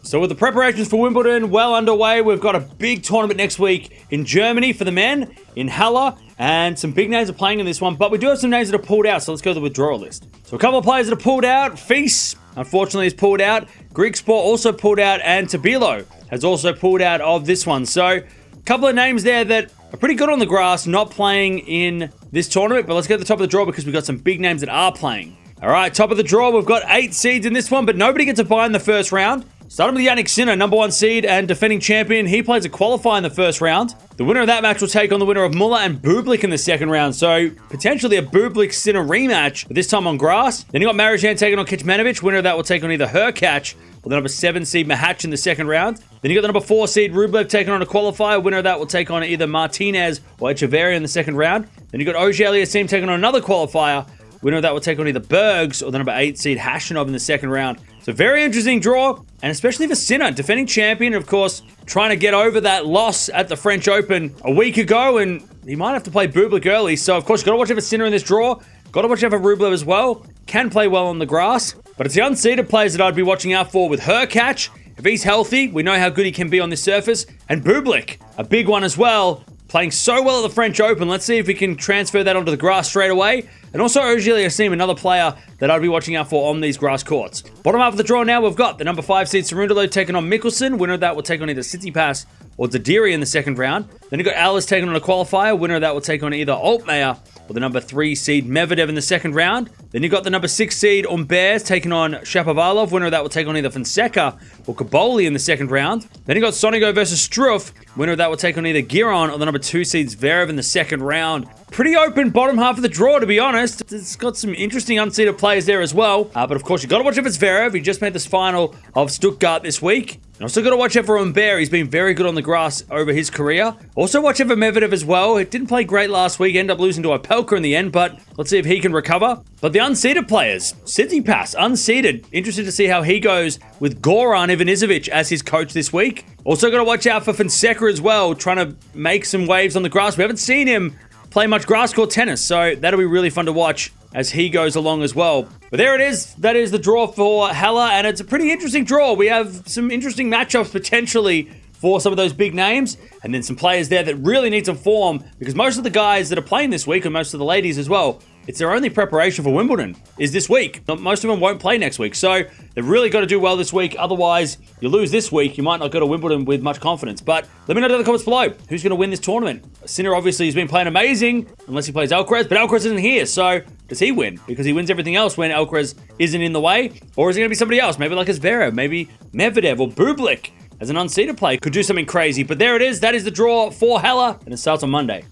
So with the preparations for Wimbledon well underway, we've got a big tournament next week in Germany for the men, in Halle, and some big names are playing in this one, but we do have some names that are pulled out, so let's go to the withdrawal list. So a couple of players that are pulled out. Fils, unfortunately, is pulled out. Greek Sport also pulled out, and Tabilo has also pulled out of this one. So a couple of names there that are pretty good on the grass, not playing in this tournament, but let's get to the top of the draw because we've got some big names that are playing. All right, top of the draw, we've got 8 seeds in this one, but nobody gets a bye in the first round. Starting with Jannik Sinner, number 1 seed and defending champion. He plays a qualifier in the first round. The winner of that match will take on the winner of Muller and Bublik in the second round. So potentially a Bublik-Sinner rematch, but this time on grass. Then you got Marijan taking on Kecmanovic. Winner of that will take on either Hurkacz or the number 7 seed Mahatch in the second round. Then you got the number 4 seed Rublev taking on a qualifier. Winner of that will take on either Martinez or Echeverria in the second round. Then you got Auger-Aliassime taking on another qualifier. Winner of that will take on either Bergs or the number 8 seed Hashanov in the second round. So very interesting draw, and especially for Sinner, defending champion, of course, trying to get over that loss at the French Open a week ago, and he might have to play Bublik early. So, of course, you've got to watch out for Sinner in this draw. Got to watch out for Rublev as well. Can play well on the grass. But it's the unseeded players that I'd be watching out for with Hurkacz. If he's healthy, we know how good he can be on this surface. And Bublik, a big one as well. Playing so well at the French Open. Let's see if we can transfer that onto the grass straight away. And also Auger-Aliassime, another player that I'd be watching out for on these grass courts. Bottom half of the draw now, we've got the number 5 seed Cerundolo taking on Mickelson. Winner of that will take on either Tsitsipas or Zadiri in the second round. Then you've got Alice taking on a qualifier. Winner of that will take on either Altmaier or the number 3 seed Medvedev in the second round. Then you've got the number 6 seed Humbert taking on Shapovalov. Winner of that will take on either Fonseca or Kaboli in the second round. Then you've got Sonigo versus Struff. Winner of that will take on either Giron or the number 2 seed Zverev in the second round. Pretty open bottom half of the draw, to be honest. It's got some interesting unseeded players there as well. But of course, you've got to watch out for Zverev. He just made this final of Stuttgart this week. And also got to watch out for Humbert. He's been very good on the grass over his career. Also watch out for Medvedev as well. It didn't play great last week. Ended up losing to Opelka in the end, but let's see if he can recover. But the unseeded players, Tsitsipas, unseeded. Interested to see how he goes with Goran Ivanisevic as his coach this week. Also got to watch out for Fonseca as well, trying to make some waves on the grass. We haven't seen him play much grass court tennis, so that'll be really fun to watch as he goes along as well. But there it is. That is the draw for Halle, and it's a pretty interesting draw. We have some interesting matchups potentially for some of those big names, and then some players there that really need some form, because most of the guys that are playing this week, and most of the ladies as well, it's their only preparation for Wimbledon is this week. Most of them won't play next week, so they've really got to do well this week. Otherwise, you lose this week, you might not go to Wimbledon with much confidence. But let me know in the comments below who's going to win this tournament. Sinner obviously has been playing amazing, unless he plays Alcaraz, but Alcaraz isn't here, so does he win? Because he wins everything else when Alcaraz isn't in the way? Or is it going to be somebody else? Maybe like a Zverev, maybe Medvedev or Bublik as an unseeded play could do something crazy. But there it is. That is the draw for Halle, and it starts on Monday.